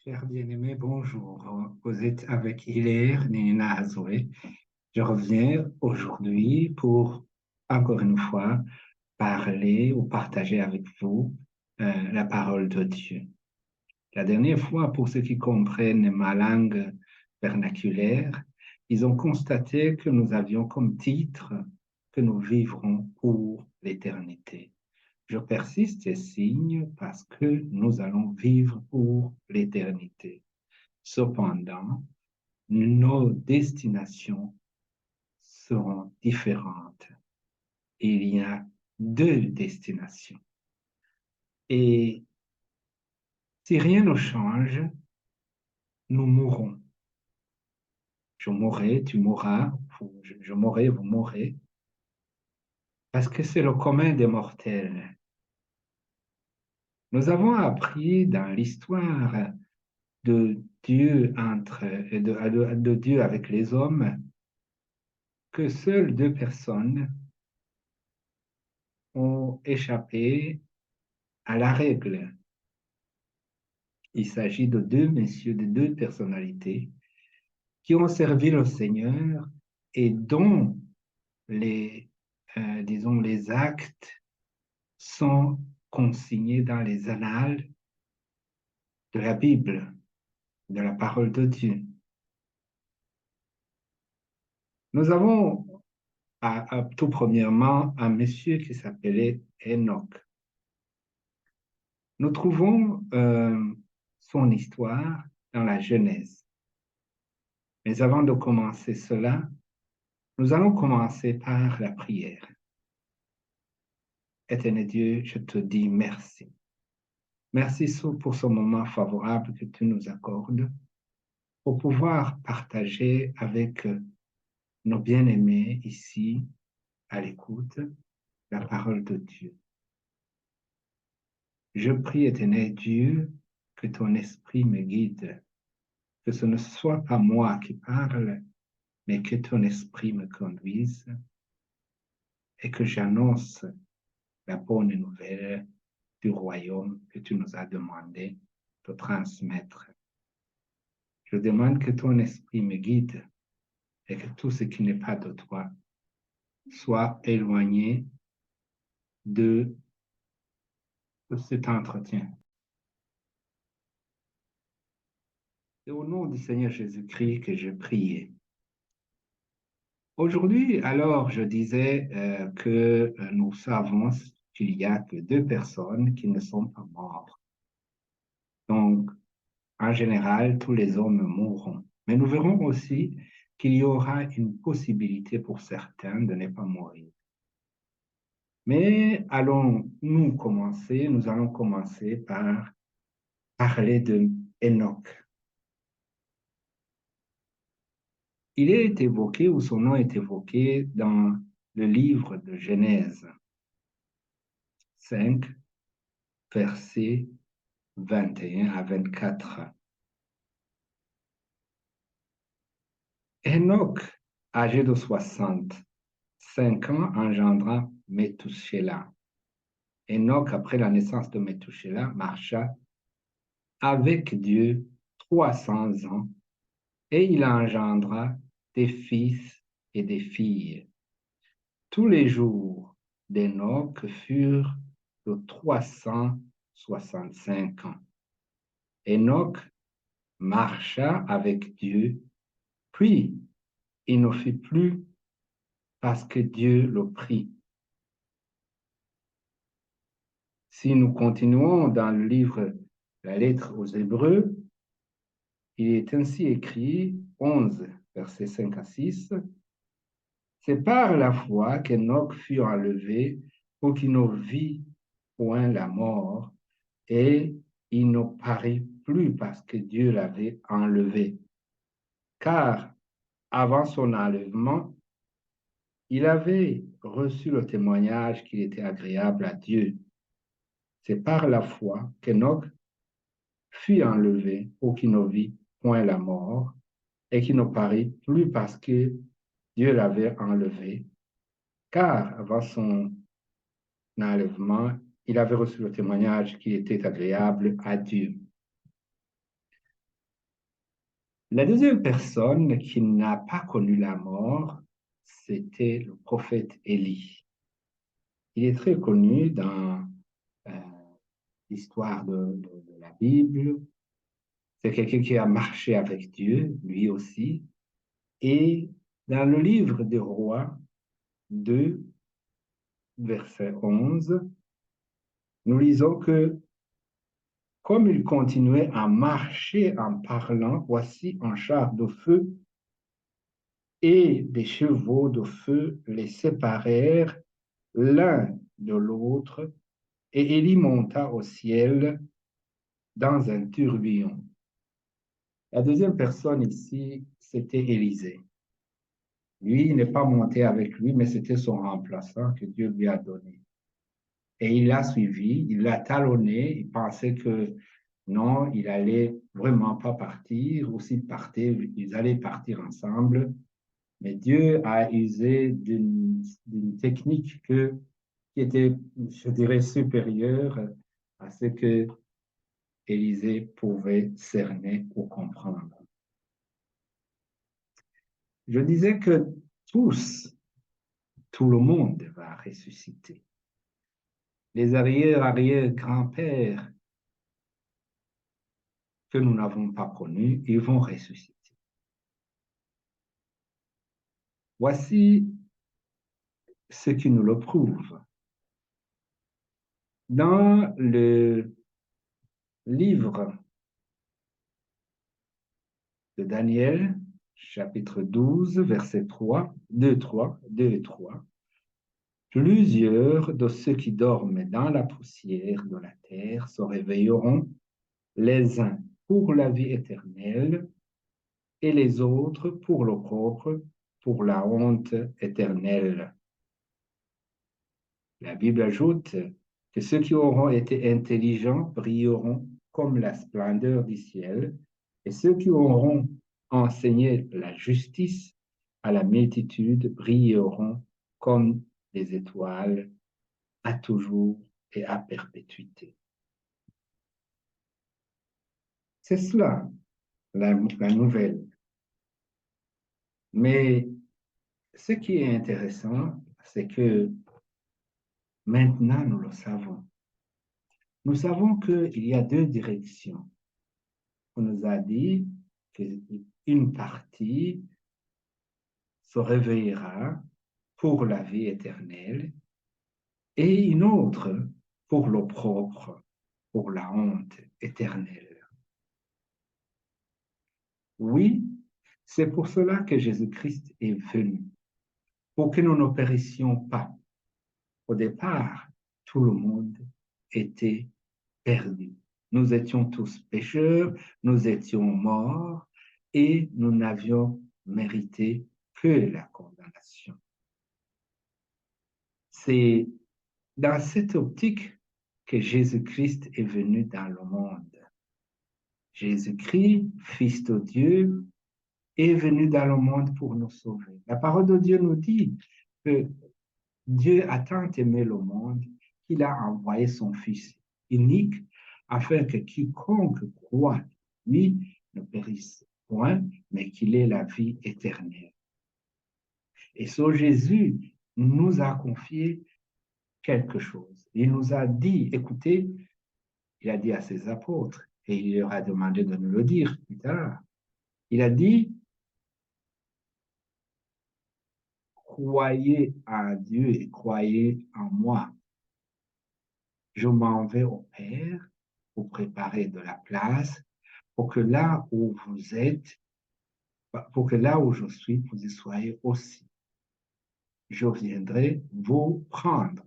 Chers bien-aimés, bonjour. Vous êtes avec Hilaire Nina Azoé. Je reviens aujourd'hui pour, encore une fois, parler ou partager avec vous la parole de Dieu. La dernière fois, pour ceux qui comprennent ma langue vernaculaire, ils ont constaté que nous avions comme titre que nous vivrons pour l'éternité. Je persiste et signe parce que nous allons vivre pour l'éternité. Cependant, nos destinations seront différentes. Il y a deux destinations. Et si rien ne change, nous mourrons. Je mourrai, tu mourras, je mourrai, vous mourrez, parce que c'est le commun des mortels. Nous avons appris dans l'histoire de Dieu de Dieu avec les hommes que seules deux personnes ont échappé à la règle. Il s'agit de deux messieurs, de deux personnalités qui ont servi le Seigneur et dont disons, les actes sont consignés dans les annales de la Bible, de la parole de Dieu. Nous avons tout premièrement un monsieur qui s'appelait Enoch. Nous trouvons son histoire dans la Genèse. Mais avant de commencer cela, nous allons commencer par la prière. Éternel Dieu, je te dis merci. Merci pour ce moment favorable que tu nous accordes pour pouvoir partager avec nos bien-aimés ici à l'écoute la parole de Dieu. Je prie, Éternel Dieu, que ton esprit me guide, que ce ne soit pas moi qui parle, mais que ton esprit me conduise et que j'annonce la bonne nouvelle du royaume que tu nous as demandé de transmettre. Je demande que ton esprit me guide et que tout ce qui n'est pas de toi soit éloigné de cet entretien. C'est au nom du Seigneur Jésus-Christ que je priais. Aujourd'hui, alors, je disais que nous savons qu'il y a que deux personnes qui ne sont pas mortes. Donc, en général, tous les hommes mourront. Mais nous verrons aussi qu'il y aura une possibilité pour certains de ne pas mourir. Mais nous allons commencer par parler de Enoch. Il est évoqué, ou son nom est évoqué dans le livre de Genèse 5, versets 21 à 24. Enoch, âgé de 65 ans, engendra Methushélah. Enoch, après la naissance de Methushélah, marcha avec Dieu 300 ans et il engendra des fils et des filles. Tous les jours d'Enoch furent de 365 ans. Enoch marcha avec Dieu, puis il ne fit plus parce que Dieu le prit. Si nous continuons dans le livre, la lettre aux Hébreux, il est ainsi écrit, 11, versets 5 à 6, c'est par la foi qu'Enoch fut enlevé pour qu'il ne vit point la mort, et il ne parut plus parce que Dieu l'avait enlevé. Car avant son enlèvement, il avait reçu le témoignage qu'il était agréable à Dieu. C'est par la foi qu'Enoch fut enlevé pour qu'il ne vit point la mort et qu'il ne parut plus parce que Dieu l'avait enlevé. Car avant son enlèvement, il avait reçu le témoignage qu'il était agréable à Dieu. La deuxième personne qui n'a pas connu la mort, c'était le prophète Élie. Il est très connu dans euh, l'histoire de la Bible. C'est quelqu'un qui a marché avec Dieu, lui aussi. Et dans le livre des rois 2, verset 11, nous lisons que comme il continuait à marcher en parlant, voici un char de feu et des chevaux de feu les séparèrent l'un de l'autre, et Élie monta au ciel dans un tourbillon. La deuxième personne ici, c'était Élisée. Lui, il n'est pas monté avec lui, mais c'était son remplaçant que Dieu lui a donné. Et il l'a suivi, il l'a talonné, il pensait que non, il allait vraiment pas partir, ou s'il partait, ils allaient partir ensemble. Mais Dieu a usé d'une technique qui était, je dirais, supérieure à ce que Élisée pouvait cerner ou comprendre. Je disais que tous, tout le monde va ressusciter. Les arrière-arrière-grands-pères que nous n'avons pas connus, ils vont ressusciter. Voici ce qui nous le prouve. Dans le livre de Daniel, chapitre 12, verset 3, 2, 3, 2 et 3, plusieurs de ceux qui dorment dans la poussière de la terre se réveilleront, les uns pour la vie éternelle et les autres pour l'opprobre, pour la honte éternelle. La Bible ajoute que ceux qui auront été intelligents brilleront comme la splendeur du ciel, et ceux qui auront enseigné la justice à la multitude brilleront comme des étoiles à toujours et à perpétuité. C'est cela, la nouvelle. Mais ce qui est intéressant, c'est que maintenant nous le savons. Nous savons qu'il y a deux directions. On nous a dit qu'une partie se réveillera pour la vie éternelle et une autre pour l'opprobre, pour la honte éternelle. Oui, c'est pour cela que Jésus-Christ est venu, pour que nous ne périssions pas. Au départ, tout le monde était perdu. Nous étions tous pécheurs, nous étions morts et nous n'avions mérité que la condamnation. C'est dans cette optique que Jésus-Christ est venu dans le monde. Jésus-Christ, Fils de Dieu, est venu dans le monde pour nous sauver. La parole de Dieu nous dit que Dieu a tant aimé le monde qu'il a envoyé son Fils unique afin que quiconque croit, lui, ne périsse point, mais qu'il ait la vie éternelle. Et ce Jésus nous a confié quelque chose. Il nous a dit, écoutez, il a dit à ses apôtres, et il leur a demandé de nous le dire plus tard, il a dit, croyez en Dieu et croyez en moi. Je m'en vais au Père pour préparer de la place, pour que là où vous êtes, pour que là où je suis, vous y soyez aussi. Je viendrai vous prendre.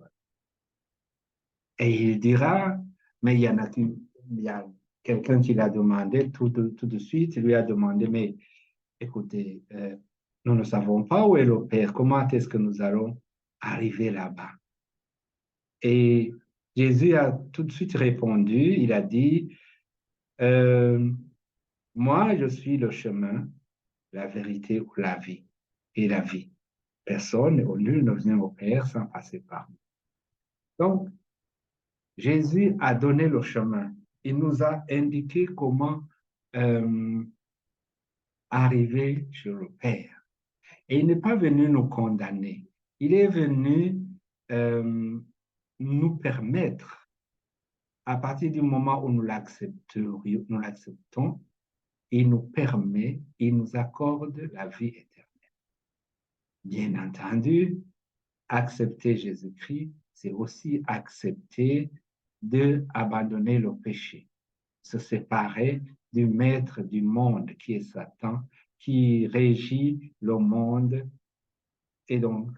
Et il dira, mais il y a quelqu'un qui l'a demandé tout de suite, il lui a demandé, mais écoutez, nous ne savons pas où est le Père, comment est-ce que nous allons arriver là-bas? Et Jésus a tout de suite répondu, il a dit, euh, moi je suis le chemin, la vérité ou la vie, et la vie. Personne ou nul ne vient au Père sans passer par moi. Donc, Jésus a donné le chemin. Il nous a indiqué comment euh, arrivé chez le Père. Et il n'est pas venu nous condamner. Il est venu nous permettre, à partir du moment où nous l'acceptons, il nous permet, il nous accorde la vie éternelle. Bien entendu, accepter Jésus-Christ, c'est aussi accepter d'abandonner le péché, se séparer du maître du monde qui est Satan, qui régit le monde. Et donc,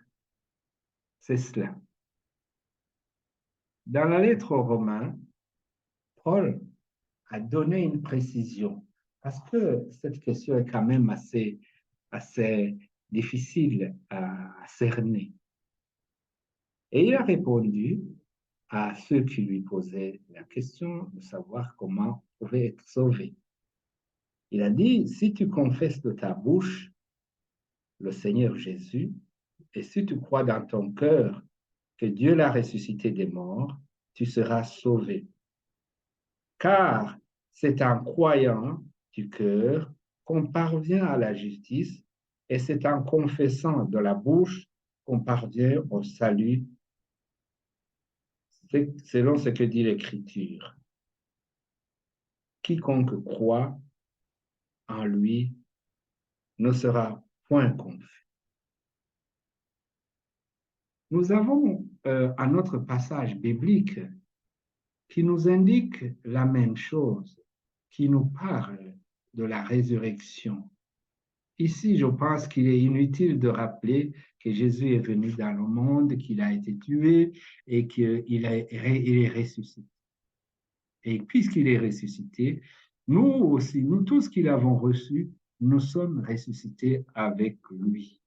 c'est cela. Dans la lettre aux Romains, Paul a donné une précision, parce que cette question est quand même assez difficile à cerner. Et il a répondu à ceux qui lui posaient la question de savoir comment on pouvait être sauvé. Il a dit, si tu confesses de ta bouche le Seigneur Jésus, et si tu crois dans ton cœur que Dieu l'a ressuscité des morts, tu seras sauvé. Car c'est en croyant du cœur qu'on parvient à la justice, et c'est en confessant de la bouche qu'on parvient au salut, selon ce que dit l'Écriture. Quiconque croit en lui ne sera point confus. Nous avons un autre passage biblique qui nous indique la même chose, qui nous parle de la résurrection. Ici, je pense qu'il est inutile de rappeler que Jésus est venu dans le monde, qu'il a été tué et qu'il est ressuscité. Et puisqu'il est ressuscité, nous aussi, nous tous qui l'avons reçu, nous sommes ressuscités avec lui.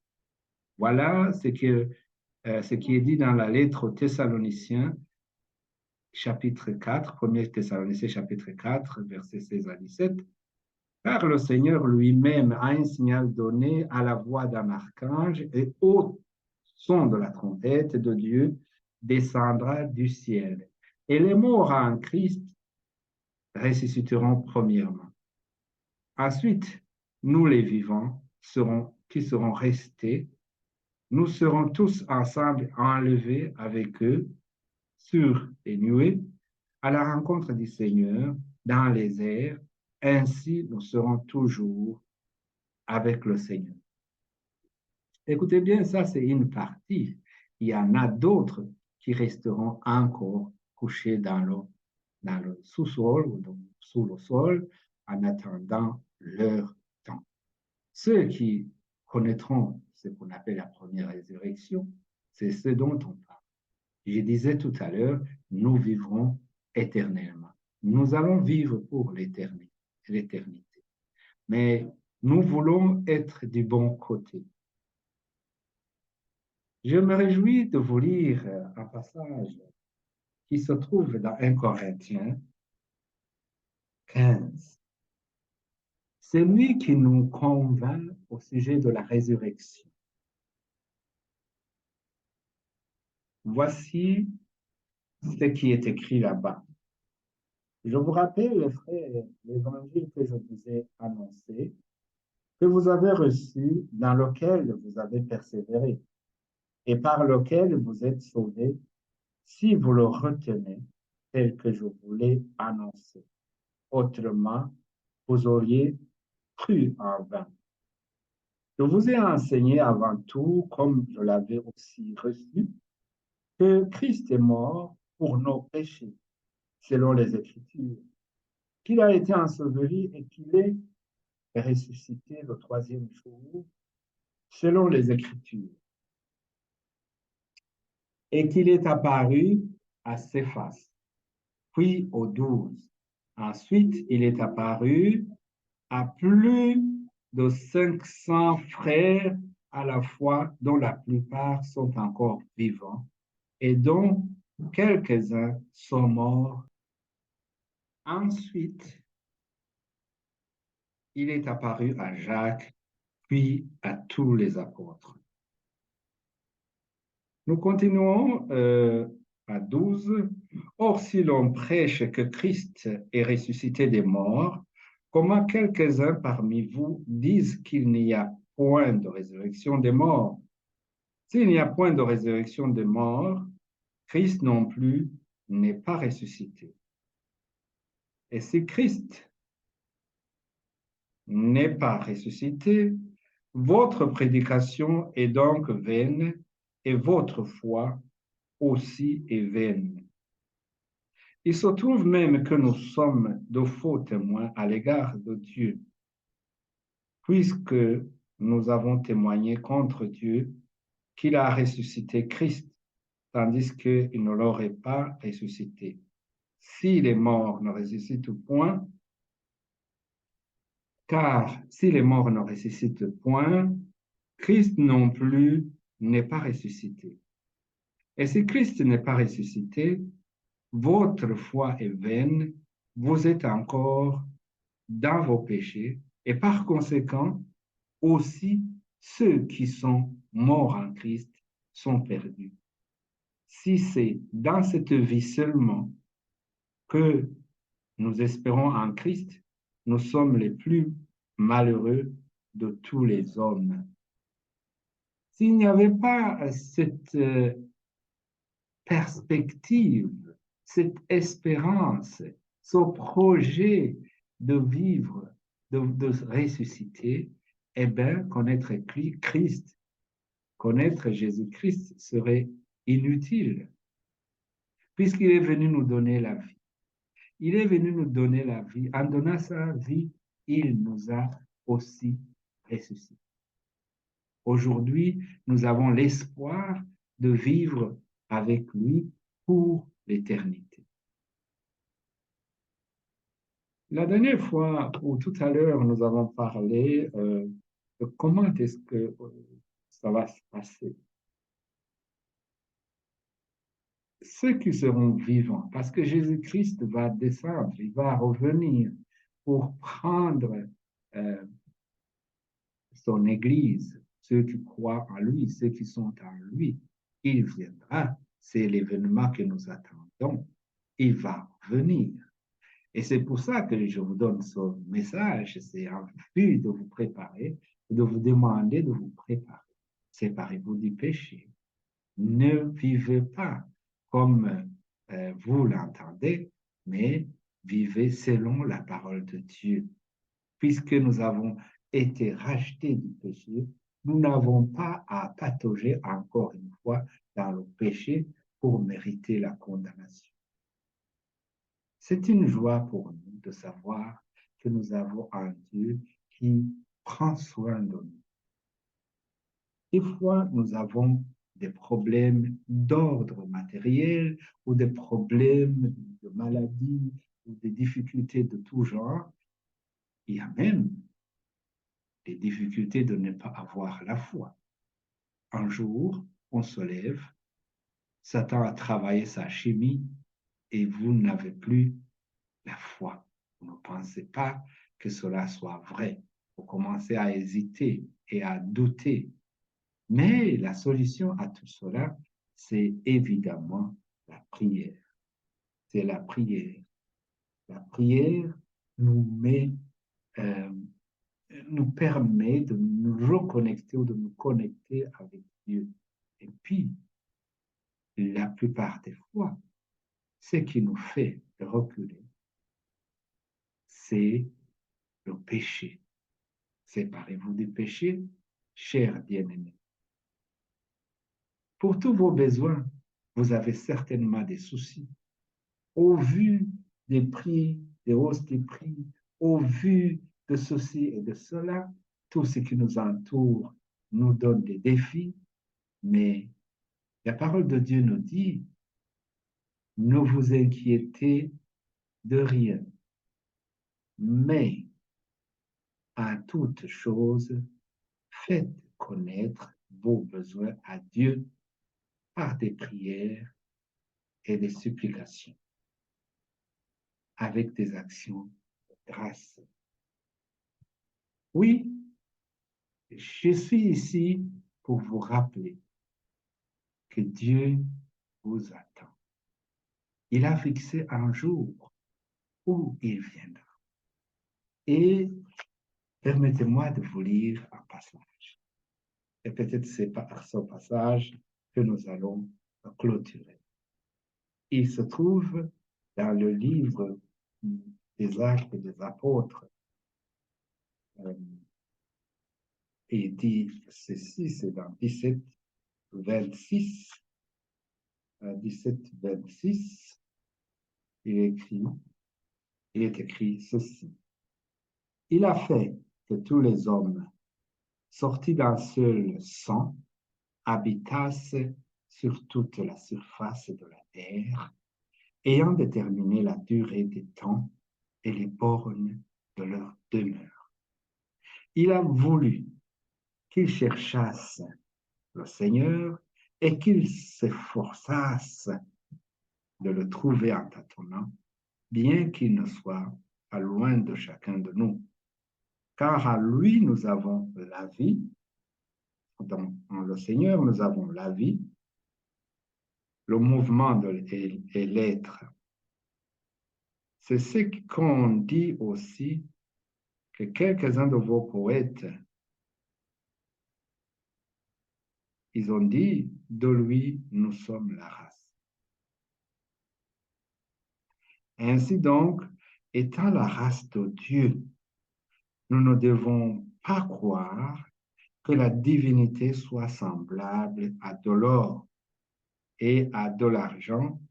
Voilà ce qui est dit dans la lettre aux Thessaloniciens, chapitre 4, 1 Thessaloniciens, chapitre 4, versets 16 à 17. Car le Seigneur lui-même a un signal donné à la voix d'un archange et au son de la trompette de Dieu descendra du ciel. Et les morts en Christ ressusciteront premièrement. Ensuite, nous les vivants qui serons restés, nous serons tous ensemble enlevés avec eux sur les nuées à la rencontre du Seigneur dans les airs. Ainsi, nous serons toujours avec le Seigneur. Écoutez bien, ça c'est une partie. Il y en a d'autres qui resteront encore couchés dans le sous-sol ou sous le sol en attendant leur temps. Ceux qui connaîtront ce qu'on appelle la première résurrection, c'est ce dont on parle. Je disais tout à l'heure, nous vivrons éternellement. Nous allons vivre pour l'éternité. Mais nous voulons être du bon côté. Je me réjouis de vous lire un passage qui se trouve dans 1 Corinthiens 15. C'est lui qui nous convainc au sujet de la résurrection. Voici ce qui est écrit là-bas. Je vous rappelle, les frères, l'évangile que je vous ai annoncé, que vous avez reçu, dans lequel vous avez persévéré et par lequel vous êtes sauvés, si vous le retenez tel que je vous l'ai annoncé. Autrement, vous auriez cru en vain. Je vous ai enseigné avant tout, comme je l'avais aussi reçu, que Christ est mort pour nos péchés, selon les Écritures, qu'il a été enseveli et qu'il est ressuscité le troisième jour, selon les Écritures, et qu'il est apparu à Céphas, puis aux 12. Ensuite, il est apparu à plus de 500 frères à la fois, dont la plupart sont encore vivants et dont quelques-uns sont morts. Ensuite, il est apparu à Jacques, puis à tous les apôtres. Nous continuons à 12. Or, si l'on prêche que Christ est ressuscité des morts, Comment quelques-uns parmi vous disent qu'il n'y a point de résurrection des morts? S'il n'y a point de résurrection des morts, Christ non plus n'est pas ressuscité. Et si Christ n'est pas ressuscité, votre prédication est donc vaine et votre foi aussi est vaine. Il se trouve même que nous sommes de faux témoins à l'égard de Dieu, puisque nous avons témoigné contre Dieu qu'il a ressuscité Christ, tandis qu'il ne l'aurait pas ressuscité. Si les morts ne ressuscitent point, car si les morts ne ressuscitent point, Christ non plus n'est pas ressuscité. Et si Christ n'est pas ressuscité, votre foi est vaine, vous êtes encore dans vos péchés, et par conséquent, aussi ceux qui sont morts en Christ sont perdus. Si c'est dans cette vie seulement que nous espérons en Christ, nous sommes les plus malheureux de tous les hommes. S'il n'y avait pas cette perspective, cette espérance, ce projet de vivre, de ressusciter, eh bien, connaître Christ, connaître Jésus-Christ serait inutile, puisqu'il est venu nous donner la vie. Il est venu nous donner la vie. En donnant sa vie, il nous a aussi ressuscités. Aujourd'hui, nous avons l'espoir de vivre avec lui pour l'éternité. La dernière fois, ou tout à l'heure, nous avons parlé de comment est-ce que ça va se passer. Ceux qui seront vivants, parce que Jésus-Christ va descendre, il va revenir pour prendre euh, son Église, ceux qui croient en lui, ceux qui sont en lui. Il viendra, c'est l'événement que nous attendons. Il va venir. Et c'est pour ça que je vous donne ce message, c'est en vue de vous préparer, de vous demander de vous préparer. Séparez-vous du péché. Ne vivez pas comme vous l'entendez, mais vivez selon la parole de Dieu. Puisque nous avons été rachetés du péché, nous n'avons pas à patauger encore une fois dans le péché pour mériter la condamnation. C'est une joie pour nous de savoir que nous avons un Dieu qui prend soin de nous. Des fois, nous avons des problèmes d'ordre matériel ou des problèmes de maladie ou des difficultés de tout genre. Il y a même des difficultés de ne pas avoir la foi. Un jour, on se lève, Satan a travaillé sa chimie et vous n'avez plus la foi. Vous ne pensez pas que cela soit vrai. Vous commencez à hésiter et à douter. Mais la solution à tout cela, c'est évidemment la prière. C'est la prière. La prière nous met, euh, nous permet de nous reconnecter ou de nous connecter avec Dieu. Et puis, la plupart des fois, ce qui nous fait reculer, c'est le péché. Séparez-vous du péché, chers bien-aimés. Pour tous vos besoins, vous avez certainement des soucis. Au vu des prix, des hausses des prix, au vu de ceci et de cela, tout ce qui nous entoure nous donne des défis, mais la parole de Dieu nous dit, ne vous inquiétez de rien, mais à toute chose, faites connaître vos besoins à Dieu par des prières et des supplications, avec des actions de grâce. Oui, je suis ici pour vous rappeler que Dieu vous attend. Il a fixé un jour où il viendra. Et permettez-moi de vous lire un passage. Et peut-être c'est par ce passage que nous allons clôturer. Il se trouve dans le livre des Actes des Apôtres. Et il dit ceci, c'est dans 17, 26. 17, 26, il est écrit ceci. Il a fait que tous les hommes sortis d'un seul sang habitassent sur toute la surface de la terre, ayant déterminé la durée des temps et les bornes de leur demeure. Il a voulu qu'ils cherchassent le Seigneur et qu'ils s'efforçassent de le trouver en tâtonnant, bien qu'il ne soit pas loin de chacun de nous. Car à lui, nous avons la vie, dans le Seigneur, nous avons la vie, le mouvement et l'être. C'est ce qu'on dit aussi que quelques-uns de vos poètes, ils ont dit, de lui, nous sommes la race. Ainsi donc, étant la race de Dieu, nous ne devons pas croire que la divinité soit semblable à de l'or et à de l'argent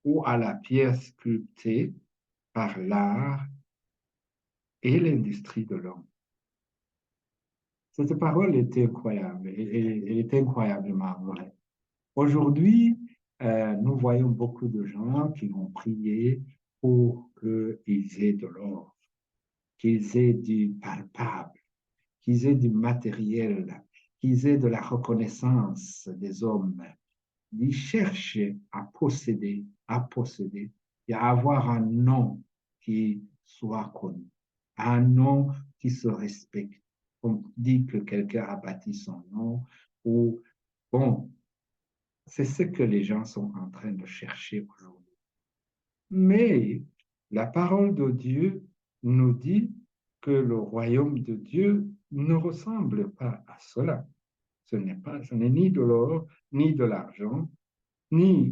ou à la pierre sculptée par l'art et l'industrie de l'homme. Cette parole est incroyable, elle est incroyablement vraie. Aujourd'hui, nous voyons beaucoup de gens qui vont prier pour qu'ils aient de l'or, qu'ils aient du palpable, qu'ils aient du matériel, qu'ils aient de la reconnaissance des hommes. Ils cherchent à posséder et à avoir un nom qui soit connu, un nom qui se respecte. On dit que quelqu'un a bâti son nom ou, bon, c'est ce que les gens sont en train de chercher aujourd'hui. Mais la parole de Dieu nous dit que le royaume de Dieu ne ressemble pas à cela. Ce n'est ni de l'or, ni de l'argent, ni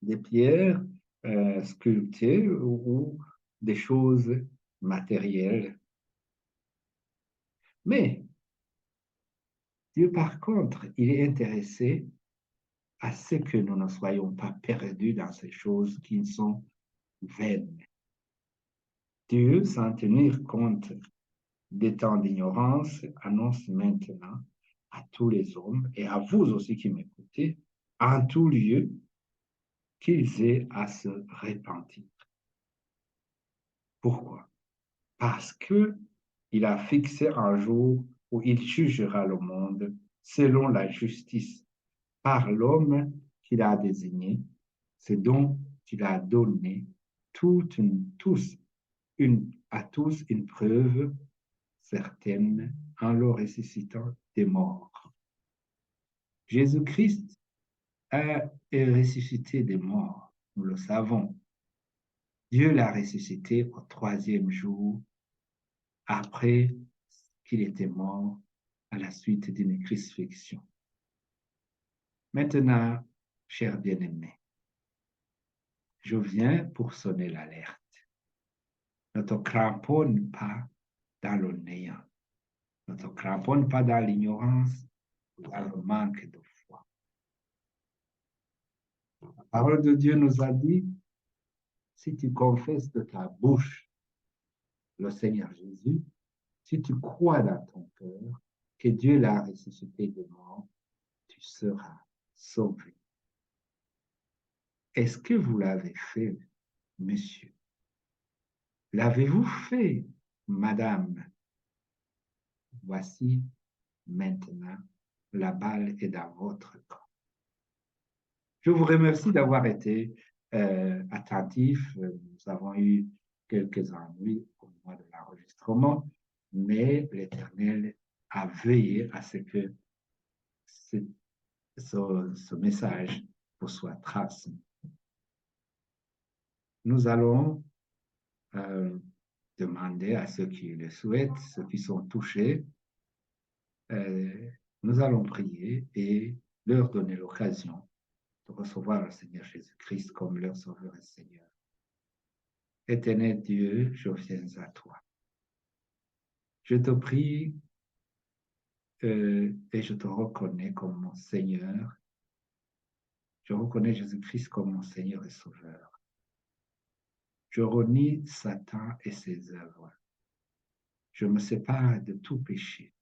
des pierres sculptées ou des choses matérielles. Mais Dieu, par contre, il est intéressé à ce que nous ne soyons pas perdus dans ces choses qui sont vaines. Dieu, sans tenir compte des temps d'ignorance, annonce maintenant à tous les hommes et à vous aussi qui m'écoutez, en tout lieu, qu'ils aient à se repentir. Pourquoi? Parce que il a fixé un jour où il jugera le monde selon la justice par l'homme qu'il a désigné, c'est donc qu'il a donné à tous une preuve certaine en le ressuscitant des morts. Jésus-Christ est ressuscité des morts, nous le savons. Dieu l'a ressuscité au troisième jour après qu'il était mort à la suite d'une crucifixion. Maintenant, chers bien-aimés, je viens pour sonner l'alerte. Ne te cramponne pas dans le néant. Ne te cramponne pas dans l'ignorance ou dans le manque de foi. La parole de Dieu nous a dit, si tu confesses de ta bouche le Seigneur Jésus, si tu crois dans ton cœur que Dieu l'a ressuscité de mort, tu seras sauvé. Est-ce que vous l'avez fait, monsieur? L'avez-vous fait, madame? Voici maintenant, la balle est dans votre camp. Je vous remercie d'avoir été attentif. Nous avons eu quelques ennuis au moment de l'enregistrement, mais l'Éternel a veillé à ce que ce message vous soit transmis. Nous allons demander à ceux qui le souhaitent, ceux qui sont touchés, nous allons prier et leur donner l'occasion de recevoir le Seigneur Jésus-Christ comme leur Sauveur et Seigneur. Éternel Dieu, je viens à toi. Je te prie et je te reconnais comme mon Seigneur. Je reconnais Jésus-Christ comme mon Seigneur et Sauveur. Je renie Satan et ses œuvres. Je me sépare de tout péché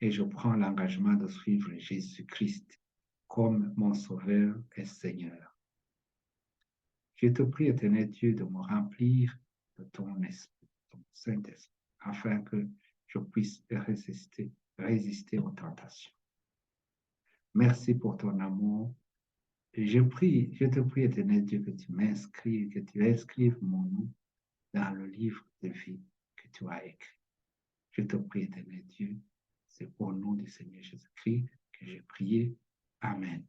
et je prends l'engagement de suivre Jésus-Christ comme mon Sauveur et Seigneur. Je te prie, éternel Dieu, de me remplir de ton esprit, ton Saint-Esprit, afin que je puisse résister aux tentations. Merci pour ton amour. Et je te prie, éternel Dieu, que tu inscrives mon nom dans le livre de vie que tu as écrit. Je te prie, éternel Dieu, c'est au nom du Seigneur Jésus-Christ que j'ai prié. Amen.